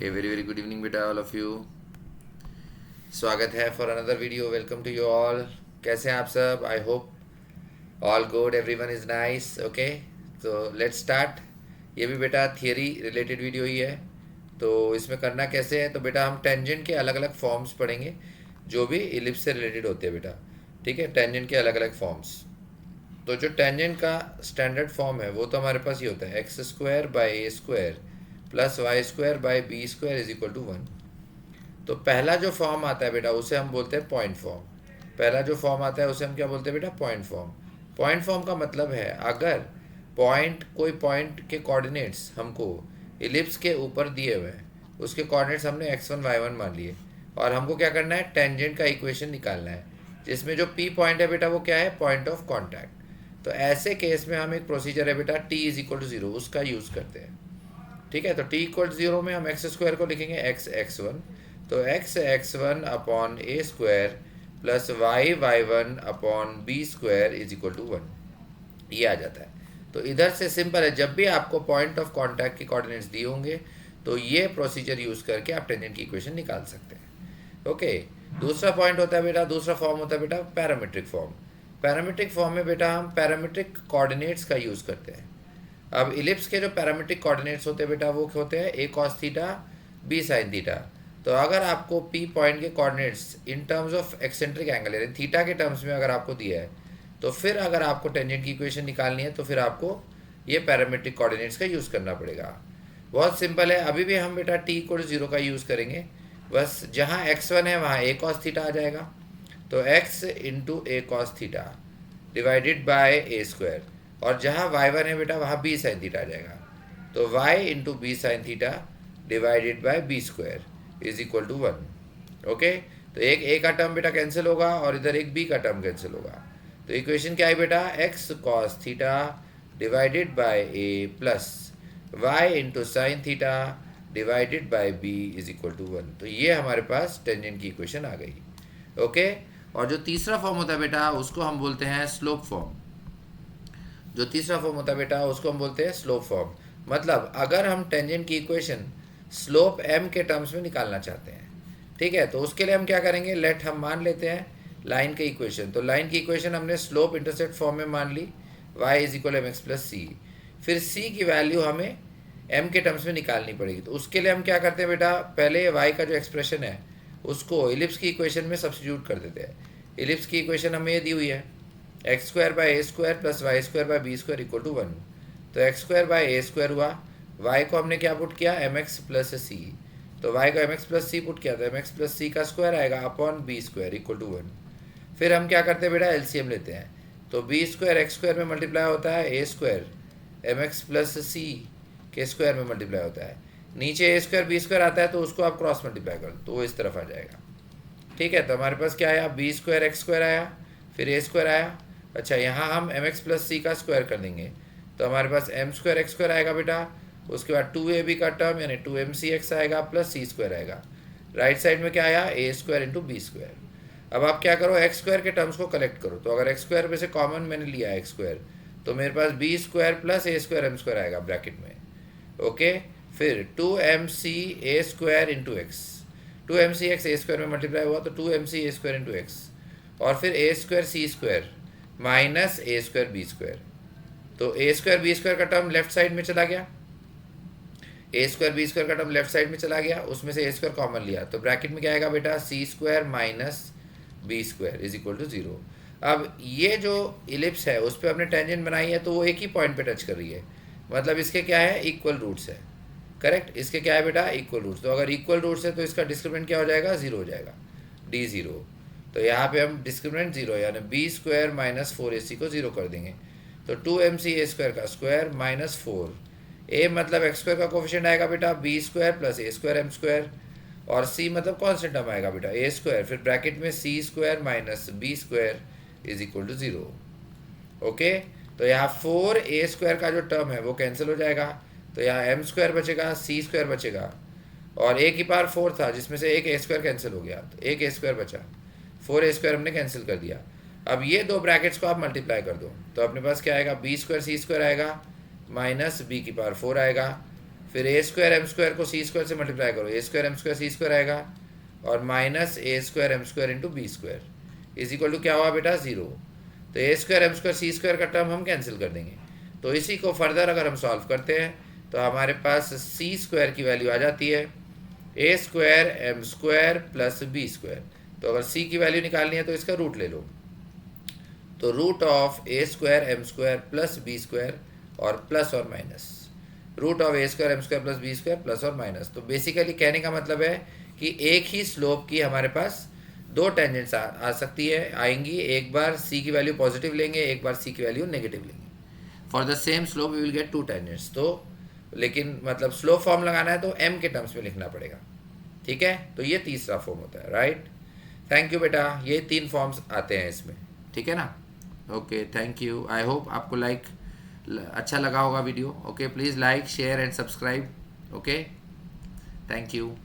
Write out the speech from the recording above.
Okay, very very good evening बेटा all of you. स्वागत है for another video. Welcome to you all. कैसे हैं आप सब? I hope all good, everyone is nice. Okay, तो लेट्स स्टार्ट। ये भी बेटा थियरी रिलेटेड वीडियो ही है। तो इसमें करना कैसे है, तो बेटा हम टेंजेंट के अलग अलग फॉर्म्स पढ़ेंगे जो भी इलिप्स से रिलेटेड होते हैं बेटा। ठीक है, टेंजेंट के अलग अलग फॉर्म्स। तो जो टेंजेंट का स्टैंडर्ड फॉर्म है वो तो हमारे पास ही होता है, x square by a square plus y square by b square is equal to 1। तो पहला जो फॉर्म आता है बेटा उसे हम बोलते हैं पॉइंट फॉर्म। पहला जो फॉर्म आता है उसे हम क्या बोलते हैं बेटा? Point form. पॉइंट फॉर्म का मतलब है अगर पॉइंट, कोई पॉइंट के कोऑर्डिनेट्स हमको इलिप्स के ऊपर दिए हुए हैं, उसके कोऑर्डिनेट्स हमने x1 y1 मान लिए, और हमको क्या करना है, टेंजेंट का इक्वेशन निकालना है, जिसमें जो पी पॉइंट है बेटा वो क्या है? Point of contact. तो ऐसे केस में हम एक प्रोसीजर है बेटा T is equal to zero, उसका यूज़ करते हैं। ठीक है, तो टी इक्वल टू जीरो में हम एक्स स्क्वायर को लिखेंगे एक्स एक्स वन, तो x x one upon a square plus y one upon b square is equal to 1, ये आ जाता है। तो इधर से सिंपल है, जब भी आपको पॉइंट ऑफ कांटेक्ट के कोऑर्डिनेट्स दिए होंगे तो ये प्रोसीजर यूज़ करके आप टेंजेंट की इक्वेशन निकाल सकते हैं। ओके, दूसरा पॉइंट होता है बेटा, दूसरा फॉर्म होता है बेटा पैरामीट्रिक फॉर्म। पैरामीट्रिक फॉर्म में बेटा हम पैरामीट्रिक कोऑर्डिनेट्स का यूज़ करते हैं। अब इलिप्स के जो पैरामीट्रिक कोऑर्डिनेट्स होते हैं बेटा वो होते हैं a cos theta b sine theta. तो अगर आपको पी पॉइंट के coordinates in terms of eccentric angle यानी थीटा के टर्म्स में अगर आपको दिया है, तो फिर अगर आपको टेंजेंट की इक्वेशन निकालनी है तो फिर आपको ये पैरामीट्रिक कोऑर्डिनेट्स का यूज़ करना पड़ेगा। बहुत सिंपल है, अभी भी हम बेटा टी इक्वल जीरो का यूज़ करेंगे। बस जहाँ x1 है वहाँ ए कॉस थीटा आ जाएगा, तो x इंटू ए कॉस थीटा डिवाइडेड बाय ए स्क्वायर, और जहाँ y1 है बेटा वहाँ b साइन थीटा आ जाएगा, तो y into b sine theta divided by b square is equal to 1। Okay, तो एक a का टर्म बेटा कैंसिल होगा और इधर एक b का टर्म कैंसिल होगा। तो इक्वेशन क्या है बेटा? x cos theta divided by a plus y into sine theta divided by b is equal to 1। तो ये हमारे पास टेंजेंट की इक्वेशन आ गई। ओके, और जो तीसरा फॉर्म होता है बेटा उसको हम बोलते हैं स्लोप फॉर्म। जो तीसरा फॉर्म होता है बेटा उसको हम बोलते हैं स्लोप फॉर्म। मतलब अगर हम टेंजेंट की इक्वेशन स्लोप m के टर्म्स में निकालना चाहते हैं, ठीक है, तो उसके लिए हम क्या करेंगे, लेट हम मान लेते हैं लाइन की इक्वेशन। तो लाइन की इक्वेशन हमने स्लोप इंटरसेप्ट फॉर्म में मान ली, y is equal m x plus c. फिर c की वैल्यू हमें m के टर्म्स में निकालनी पड़ेगी। तो उसके लिए हम क्या करते हैं बेटा, पहले y का जो एक्सप्रेशन है उसको इलिप्स की इक्वेशन में सब्स्टिट्यूट कर देते हैं। इलिप्स की इक्वेशन हमें ये दी हुई है, x square by a square plus y square by b square equal to 1। तो x square by a square हुआ, वाई को हमने क्या पुट किया, एम एक्स प्लस सी, तो वाई को m x plus c put किया तो एम एक्स प्लस सी का स्क्वायर आएगा upon b square equal to 1। फिर हम क्या करते हैं बेटा, एलसीएम लेते हैं, तो बी स्क्वायर एक्स स्क्वायर में मल्टीप्लाई होता है, a square M x plus सी के स्क्वायर में मल्टीप्लाई होता है, नीचे ए स्क्वायर बी स्क्वायर आता है तो उसको आप क्रॉस मल्टीप्लाई कर दो तो वो इस तरफ आ जाएगा। ठीक है, तो हमारे पास क्या आया, बी स्क्वायर एक्स स्क्वायर आया, फिर ए स्क्वायर आया। अच्छा, यहाँ हम एम एक्स प्लस सी का स्क्वायर कर देंगे तो हमारे पास एम स्क्वायर एक्स स्क्वायर आएगा बेटा, उसके बाद 2ab का टर्म यानी 2mcx आएगा प्लस सी स्क्वायर आएगा। राइट साइड में क्या आया, ए स्क्वायर इंटू बी स्क्वायर। अब आप क्या करो, एक्स स्क्वायर के टर्म्स को कलेक्ट करो। तो अगर एक्स स्क्वायर में से कॉमन मैंने लिया एक्स स्क्वायर, तो मेरे पास बी स्क्वायर प्लस ए स्क्वायर एम स्क्वायर आएगा ब्रैकेट में। ओके, फिर 2mc ए स्क्वायर इंटू एक्स, 2mcx ए स्क्वायर में मल्टीप्लाई हुआ तो 2mc ए स्क्वायर इंटू एक्स, और फिर ए square c square minus a square B square. तो ए स्क्वायर बी स्क्वायर का टर्म लेफ्ट साइड में चला गया, ए स्क्वायर बी स्क्वायर का टर्म लेफ्ट साइड में चला गया, उसमें से ए स्क्वायर कॉमन लिया तो ब्रैकेट में क्या आएगा बेटा, c square minus b square is equal to 0। अब ये जो इलिप्स है उस पर हमने टेंजेंट बनाई है तो वो एक ही पॉइंट पे टच कर रही है, मतलब इसके क्या है, इक्वल रूट्स है। करेक्ट, इसके क्या है बेटा, इक्वल रूट्स। तो अगर इक्वल रूट्स है तो इसका डिस्क्रिमिनेंट क्या हो जाएगा, 0 हो जाएगा, डी 0। तो यहाँ पे हम डिस्क्रिमिनेंट 0 यानी बी स्क्वायर माइनस 4ac को 0 कर देंगे, तो 2mc ए स्क्वायर का स्क्वायर माइनस 4 ए मतलब एक्स स्क्वायर का कोफिशिएंट आएगा बेटा बी स्क्वायर प्लस ए स्क्वायर एम स्क्वायर, और सी मतलब कॉन्स्टेंट टर्म आएगा बेटा ए स्क्वायर, फिर ब्रैकेट में c square minus b square is equal to 0। Okay, तो यहाँ 4a स्क्वायर का जो टर्म है वो कैंसिल हो जाएगा, तो यहाँ एम स्क्वायर बचेगा, सी स्क्वायर बचेगा, और ए की पावर 4 था जिसमें से एक ए स्क्वायर कैंसिल हो गया तो एक ए स्क्वायर बचा, 4a स्क्वायर हमने कैंसिल कर दिया। अब ये दो ब्रैकेट्स को आप मल्टीप्लाई कर दो तो अपने पास क्या आएगा, बी स्क्वायर सी स्क्वायर आएगा माइनस बी की पावर 4 आएगा, फिर ए स्क्वायर एम स्क्वायर को सी स्क्वायर से मल्टीप्लाई करो, a square m square c square आएगा, और minus a square m square into b square is equal to क्या हुआ बेटा, 0। तो a square m square c square का टर्म हम कैंसिल कर देंगे। तो इसी को फर्दर अगर हम सॉल्व करते हैं तो हमारे पास सी स्क्वायर की वैल्यू आ जाती है a square m square plus b square. तो अगर सी की वैल्यू निकालनी है तो इसका रूट ले लो, तो root of a square m square plus b square और प्लस और minus root of a square m square plus b square plus और माइनस। तो बेसिकली कहने का मतलब है कि एक ही स्लोप की हमारे पास दो टेंजेंट्स आ सकती है, आएंगी। एक बार सी की वैल्यू पॉजिटिव लेंगे, एक बार सी की वैल्यू नेगेटिव लेंगे। For the same slope we will get two tangents. तो लेकिन मतलब स्लोप फॉर्म लगाना है तो एम के टर्म्स में लिखना पड़ेगा, ठीक है। तो ये तीसरा फॉर्म होता है, राइट। थैंक यू बेटा, ये 3 फॉर्म्स आते हैं इसमें, ठीक है ना। Okay, thank you. I hope आपको अच्छा लगा होगा video. Okay, please like share and subscribe. Okay, thank you.